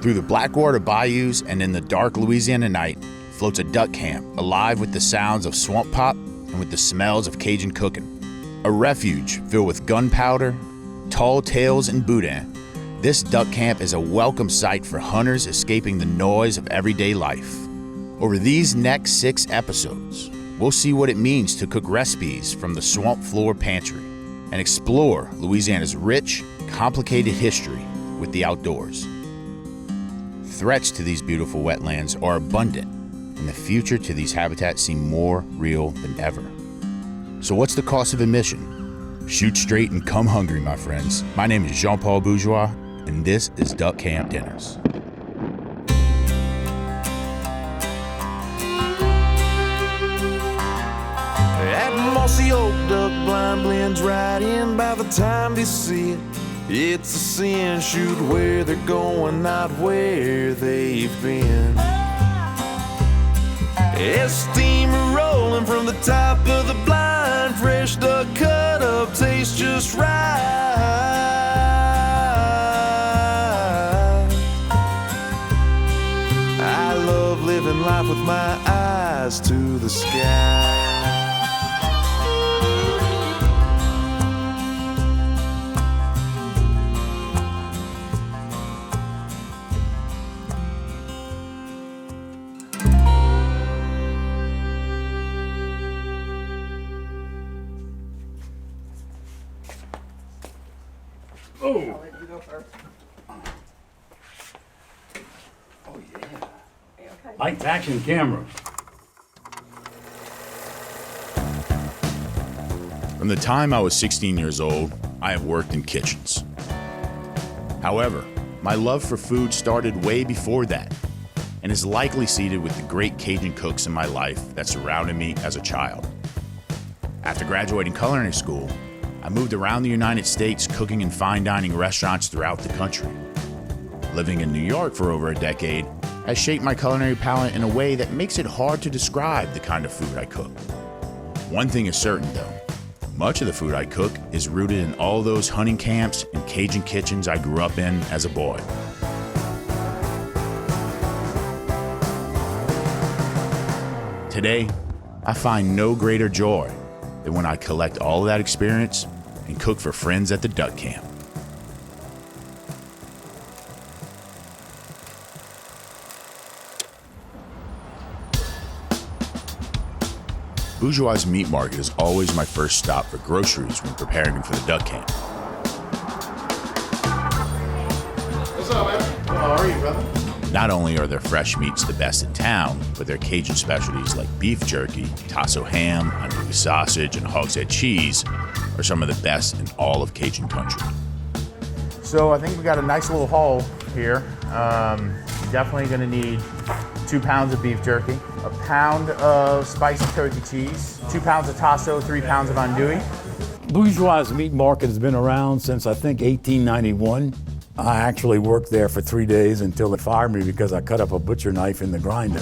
Through the Blackwater bayous and in the dark Louisiana night floats a duck camp, alive with the sounds of swamp pop and with the smells of Cajun cooking. A refuge filled with gunpowder, tall tales, and boudin, this duck camp is a welcome sight for hunters escaping the noise of everyday life. Over these next 6 episodes, we'll see what it means to cook recipes from the swamp floor pantry and explore Louisiana's rich, complicated history with the outdoors. Threats to these beautiful wetlands are abundant, and the future to these habitats seem more real than ever. So what's the cost of admission? Shoot straight and come hungry, my friends. My name is Jean-Paul Bourgeois, and this is Duck Camp Dinners. That mossy old duck blind blends right in by the time they see it. It's a sin, shoot where they're going, not where they've been. It's steam rolling from the top of the blind, fresh duck cut up, tastes just right. I love living life with my eyes to the sky. Oh! I'll let you go first. Oh, yeah. Lights, action, camera. From the time I was 16 years old, I have worked in kitchens. However, my love for food started way before that, and is likely seated with the great Cajun cooks in my life that surrounded me as a child. After graduating culinary school, I moved around the United States cooking in fine dining restaurants throughout the country. Living in New York for over a decade has shaped my culinary palate in a way that makes it hard to describe the kind of food I cook. One thing is certain though, much of the food I cook is rooted in all those hunting camps and Cajun kitchens I grew up in as a boy. Today, I find no greater joy than when I collect all of that experience and cook for friends at the duck camp. Bourgeois' Meat Market is always my first stop for groceries when preparing for the duck camp. What's up, man? How are you, brother? Not only are their fresh meats the best in town, but their Cajun specialties like beef jerky, tasso ham, andouille sausage, and hog's head cheese are some of the best in all of Cajun country. So I think we got a nice little haul here. Definitely gonna need 2 pounds of beef jerky, a pound of spicy turkey cheese, 2 pounds of tasso, 3 pounds of andouille. Bourgeois' Meat Market has been around since I think 1891. I actually worked there for 3 days until they fired me because I cut up a butcher knife in the grinder.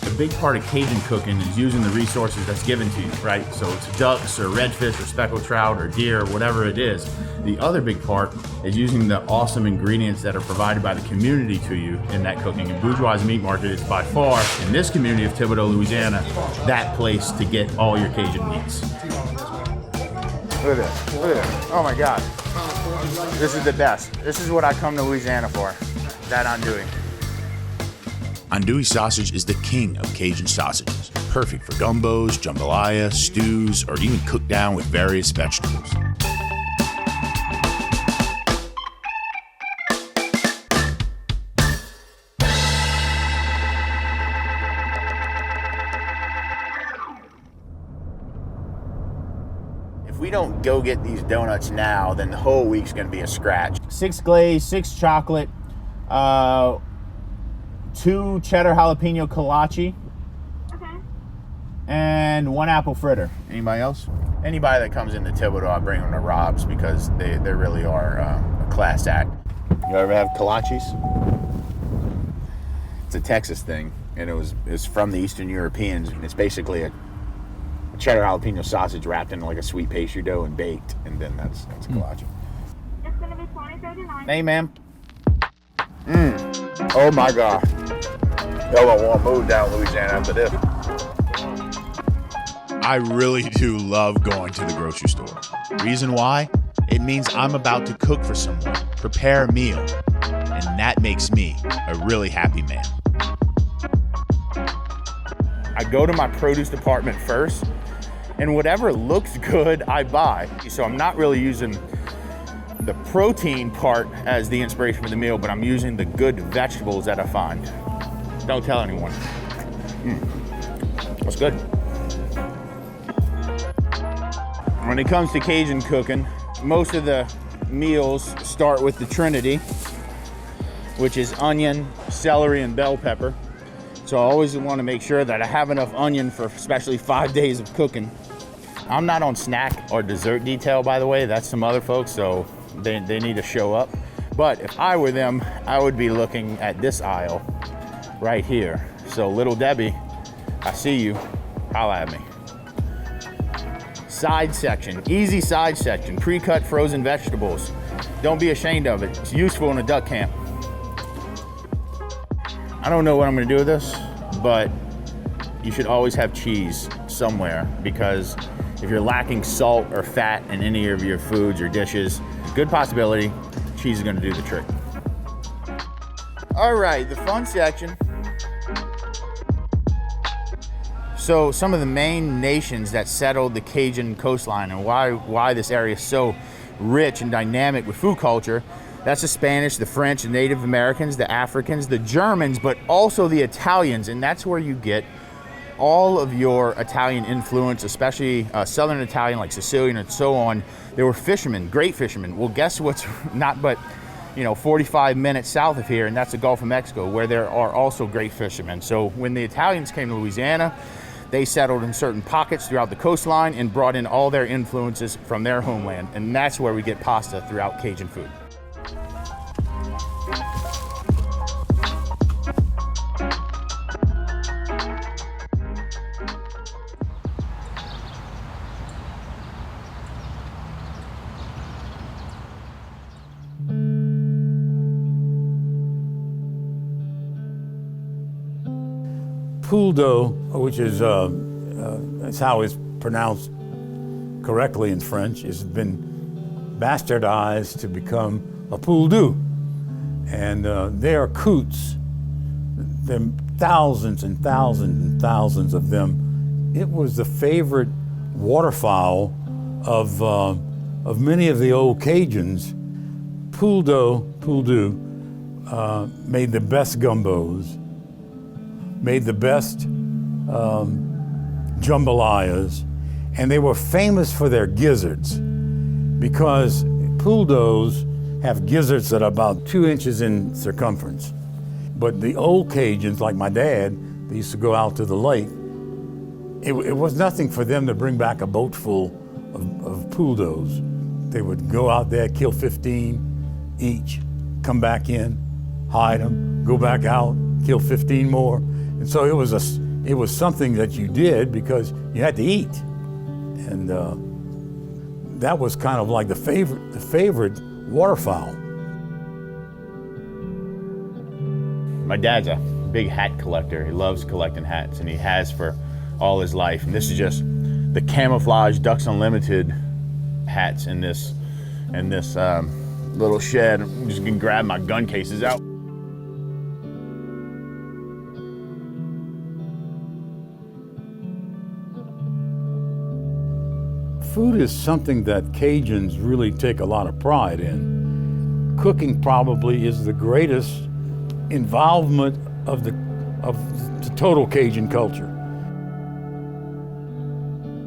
A big part of Cajun cooking is using the resources that's given to you, right? So it's ducks or redfish or speckled trout or deer or whatever it is. The other big part is using the awesome ingredients that are provided by the community to you in that cooking. And Bourgeois' Meat Market is by far, in this community of Thibodaux, Louisiana, that place to get all your Cajun meats. Look at this, look at this. Oh my God. This is the best. This is what I come to Louisiana for, that andouille. Andouille sausage is the king of Cajun sausages, perfect for gumbos, jambalaya, stews, or even cooked down with various vegetables. If we don't go get these donuts now, then the whole week's gonna be a scratch. 6 glaze, 6 chocolate, 2 cheddar jalapeno kolache, and 1 apple fritter. Anybody else? Anybody that comes into Thibodaux, I bring them to Rob's because they really are a class act. You ever have kolaches? It's a Texas thing, and it's from the Eastern Europeans, and it's basically a cheddar jalapeno sausage wrapped in like a sweet pastry dough and baked, and then that's kolache. It's gonna be $20.39. Hey, ma'am. Oh my God. Y'all won't move down Louisiana after this. I really do love going to the grocery store. Reason why? It means I'm about to cook for someone, prepare a meal, and that makes me a really happy man. I go to my produce department first, and whatever looks good, I buy. So I'm not really using the protein part as the inspiration for the meal, but I'm using the good vegetables that I find. Don't tell anyone. That's good. When it comes to Cajun cooking, most of the meals start with the Trinity, which is onion, celery, and bell pepper. So I always want to make sure that I have enough onion for especially 5 days of cooking. I'm not on snack or dessert detail, by the way. That's some other folks, so they need to show up. But if I were them, I would be looking at this aisle right here. So Little Debbie, I see you, holla at me. Side section, easy side section, pre-cut frozen vegetables. Don't be ashamed of it. It's useful in a duck camp. I don't know what I'm gonna do with this, but you should always have cheese somewhere, because if you're lacking salt or fat in any of your foods or dishes, good possibility cheese is gonna do the trick. All right, the fun section. So some of the main nations that settled the Cajun coastline and why this area is so rich and dynamic with food culture, that's the Spanish, the French, the Native Americans, the Africans, the Germans, but also the Italians, and that's where you get all of your Italian influence, especially Southern Italian like Sicilian and so on. They were fishermen, great fishermen. Well, guess what's not but 45 minutes south of here, and that's the Gulf of Mexico, where there are also great fishermen. So when the Italians came to Louisiana, they settled in certain pockets throughout the coastline and brought in all their influences from their homeland, and that's where we get pasta throughout Cajun food. Pool dough, which is that's how it's pronounced correctly in French, has been bastardized to become a pool doux. And they are coots. There are thousands and thousands and thousands of them. It was the favorite waterfowl of many of the old Cajuns. Pool doux made the best gumbos, made the best jambalayas, and they were famous for their gizzards, because pool doughs have gizzards that are about 2 inches in circumference. But the old Cajuns, like my dad, they used to go out to the lake. It was nothing for them to bring back a boat full of pool doughs. They would go out there, kill 15 each, come back in, hide them, go back out, kill 15 more. And so it was something that you did because you had to eat, and that was kind of like the favorite waterfowl. My dad's a big hat collector. He loves collecting hats, and he has for all his life. And this is just the camouflage Ducks Unlimited hats in this little shed. I'm just gonna grab my gun cases out. Food is something that Cajuns really take a lot of pride in. Cooking probably is the greatest involvement of the total Cajun culture.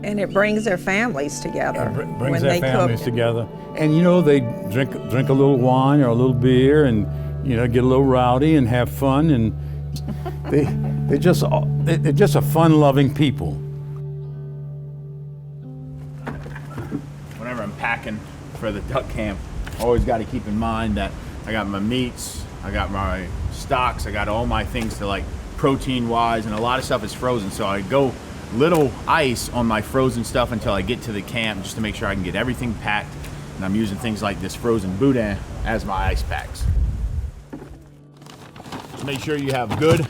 And it brings their families together. Brings their families together. And they drink a little wine or a little beer, and get a little rowdy and have fun, and they're just a fun-loving people. Whenever I'm packing for the duck camp, I always got to keep in mind that I got my meats, I got my stocks, I got all my things to like protein-wise, and a lot of stuff is frozen. So I go little ice on my frozen stuff until I get to the camp, just to make sure I can get everything packed. And I'm using things like this frozen boudin as my ice packs. So make sure you have good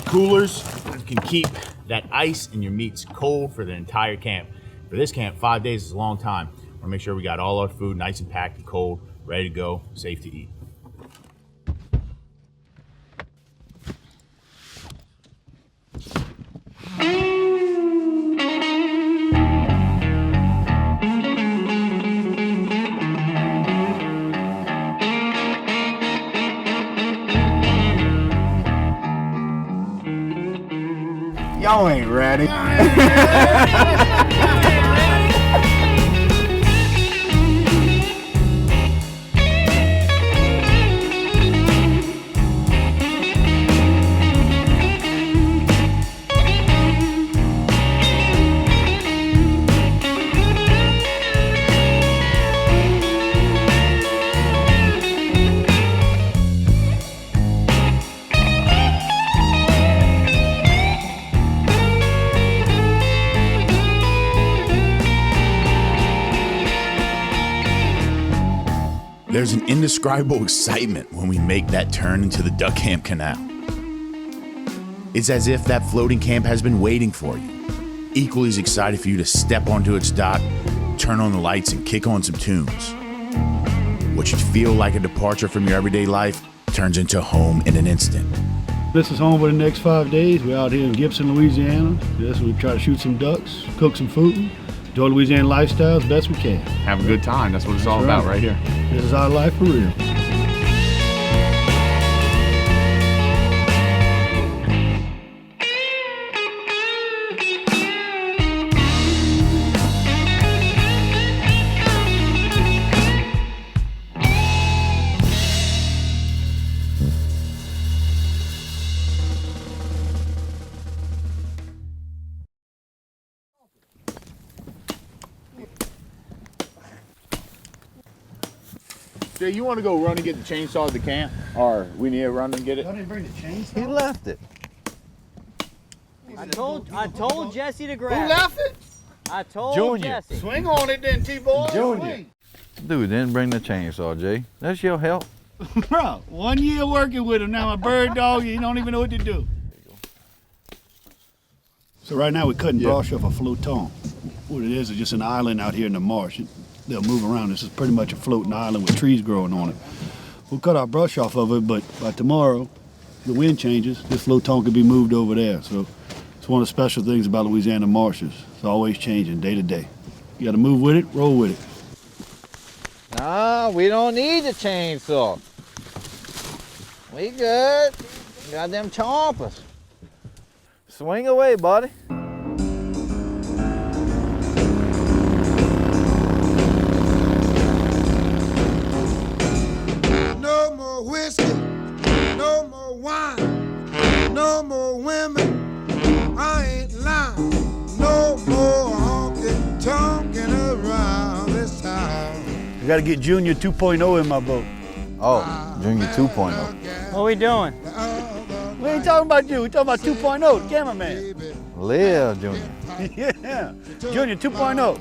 coolers. You can keep that ice and your meats cold for the entire camp. For this camp, 5 days is a long time. We wanna make sure we got all our food nice and packed and cold, ready to go, safe to eat. Y'all ain't ready. There's an indescribable excitement when we make that turn into the duck camp canal. It's as if that floating camp has been waiting for you, equally as excited for you to step onto its dock, turn on the lights, and kick on some tunes. What should feel like a departure from your everyday life turns into home in an instant. This is home for the next 5 days. We're out here in Gibson, Louisiana. Yes, we try to shoot some ducks, cook some food, enjoy Louisiana lifestyle as best we can. Have a good time. That's what it's all about right here. This is our life for real. Jay, you want to go run and get the chainsaw at the camp? Or we need to run and get it? I didn't bring the chainsaw. He left it. I told Jesse to grab Who left it? I told Junior. Jesse. Swing on it then, T-boy. Junior. Dude didn't bring the chainsaw, Jay. That's your help. Bro, 1 year working with him. Now my bird dog, he don't even know what to do. So right now we're cutting brush off a floaton. What it is just an island out here in the marsh. They'll move around. This is pretty much a floating island with trees growing on it. We'll cut our brush off of it, but by tomorrow, the wind changes. This floaton could be moved over there. So it's one of the special things about Louisiana marshes. It's always changing day to day. You gotta move with it, roll with it. Nah, we don't need the chainsaw. We good. Got them chompers. Swing away, buddy. No more whiskey, no more wine, no more women, I ain't lying. No more honking, tonking around this town. I gotta get Junior 2.0 in my boat. Oh, Junior 2.0. What are we doing? We ain't talking about you, we talking about 2.0, the cameraman. Live, Junior. Yeah, Junior 2.0.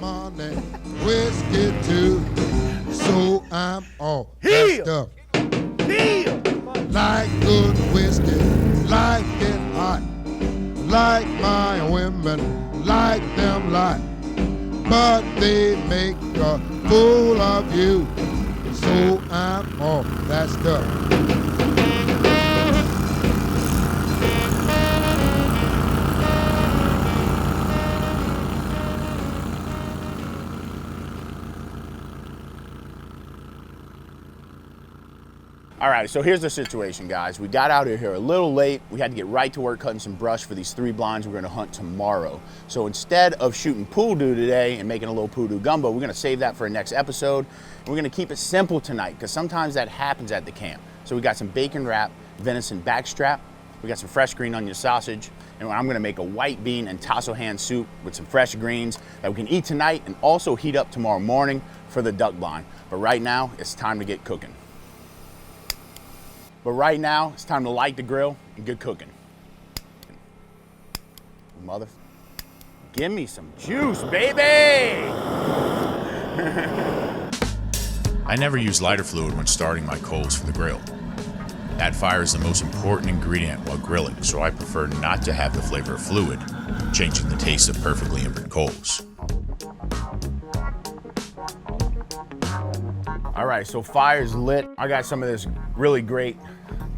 Whiskey too, so I'm all Here. dressed up. Here. Like good whiskey, like it hot. Like my women, like them lot. But they make a fool of you, so I'm all that stuff. All right, so here's the situation, guys. We got out of here a little late. We had to get right to work cutting some brush for these 3 blinds we're gonna hunt tomorrow. So instead of shooting poodoo today and making a little poodoo gumbo, we're gonna save that for a next episode. We're gonna keep it simple tonight, because sometimes that happens at the camp. So we got some bacon wrap, venison backstrap, we got some fresh green onion sausage, and I'm gonna make a white bean and tasso hand soup with some fresh greens that we can eat tonight and also heat up tomorrow morning for the duck blind. But right now, it's time to get cooking. But right now, it's time to light the grill and get cooking. Mother, give me some juice, baby! I never use lighter fluid when starting my coals for the grill. That fire is the most important ingredient while grilling, so I prefer not to have the flavor of fluid, changing the taste of perfectly embered coals. All right, so fire's lit. I got some of this really great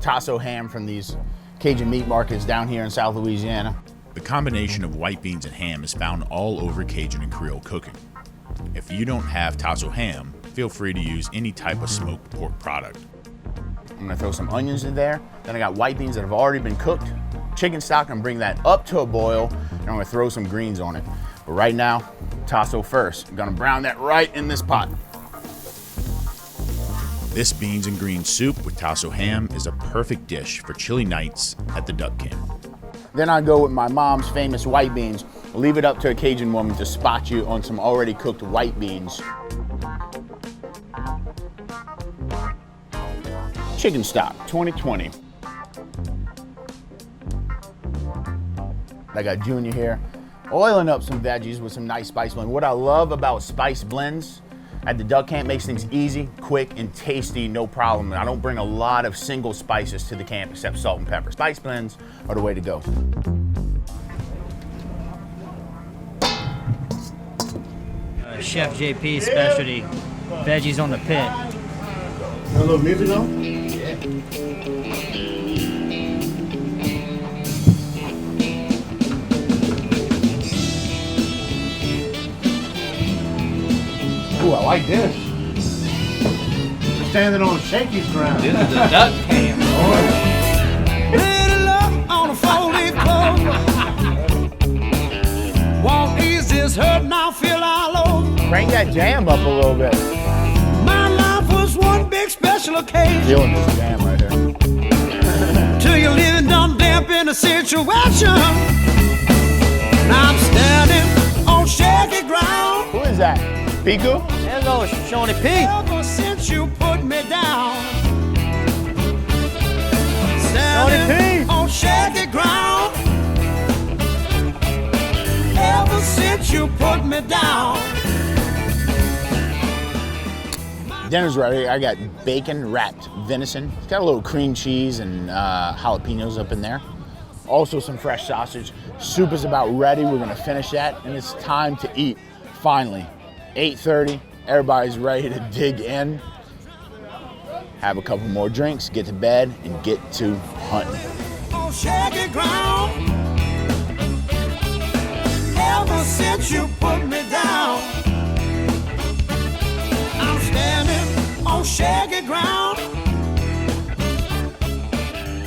tasso ham from these Cajun meat markets down here in South Louisiana. The combination of white beans and ham is found all over Cajun and Creole cooking. If you don't have tasso ham, feel free to use any type of smoked pork product. I'm gonna throw some onions in there. Then I got white beans that have already been cooked. Chicken stock, I'm gonna bring that up to a boil, and I'm gonna throw some greens on it. But right now, tasso first. I'm gonna brown that right in this pot. This beans and greens soup with tasso ham is a perfect dish for chilly nights at the duck camp. Then I go with my mom's famous white beans. Leave it up to a Cajun woman to spot you on some already cooked white beans. Chicken stock, 2020. I got Junior here, oiling up some veggies with some nice spice blend. What I love about spice blends at the duck camp, makes things easy, quick, and tasty, no problem. I don't bring a lot of single spices to the camp except salt and pepper. Spice blends are the way to go. Chef JP specialty, veggies on the pit. A little music on? Ooh, I like this. We're standing on shaky ground. This is the duck camp. Little love on a four-leaf clover. Walk easy's hurt, now feel all over. Crank that jam up a little bit. My life was one big special occasion. Feeling this jam right here. Till you're living dumb damp in a situation. Now I'm standing on shaky ground. Who is that? Piku? Hello, Shawnee P. Ever since you put me down. Standing on shaky ground. Ever since you put me down. Dinner's ready. I got bacon wrapped venison. It's got a little cream cheese and jalapenos up in there. Also some fresh sausage. Soup is about ready. We're gonna finish that, and it's time to eat. Finally, 8:30. Everybody's ready to dig in. Have a couple more drinks, get to bed, and get to hunting. On shaky ground. Ever since you put me down. I'm standing on shaky ground.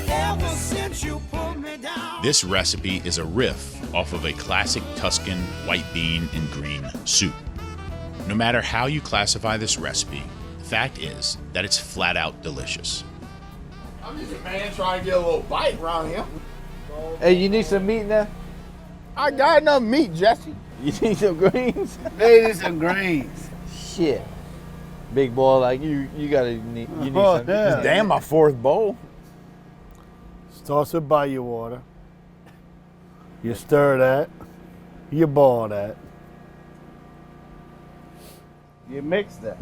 Ever since you put me down. This recipe is a riff off of a classic Tuscan white bean and green soup. No matter how you classify this recipe, the fact is that it's flat out delicious. I'm just a man trying to get a little bite around here. Hey, you need some meat now? I got enough meat, Jesse. You need some greens? Maybe some greens. Shit. Big boy like you need some. Yeah. Damn, my fourth bowl. Toss some Bayou water. You stir that. You boil that. You mix that.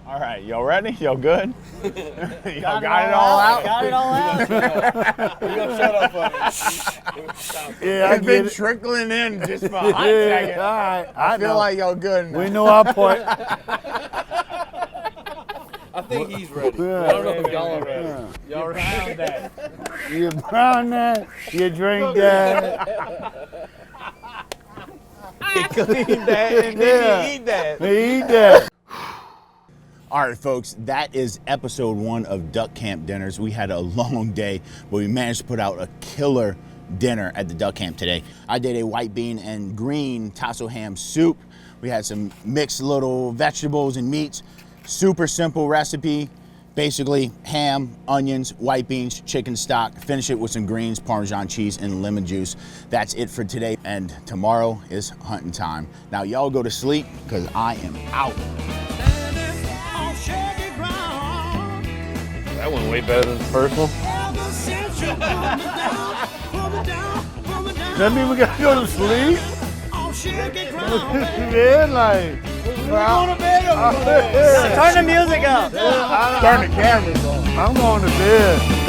All right, y'all ready? Y'all good? Y'all got it all all out? Got it all out. You gonna shut up for me? Yeah, I It's get been it. trickling in just for a hot Yeah, second. all right. I feel know. like y'all good now. We know our point. I think he's ready. Yeah. I don't know if y'all are ready. Y'all ready? You brown that. You drink that. You clean that and then you eat that. You eat that. All right, folks, that is episode 1 of Duck Camp Dinners. We had a long day, but we managed to put out a killer dinner at the Duck Camp today. I did a white bean and green tasso ham soup. We had some mixed little vegetables and meats. Super simple recipe. Basically, ham, onions, white beans, chicken stock. Finish it with some greens, Parmesan cheese, and lemon juice. That's it for today, and tomorrow is hunting time. Now, y'all go to sleep, because I am out. That went way better than the first one. That mean we gotta go to sleep? Yeah, like. Turn the music up. Turn the cameras on. I'm going to bed.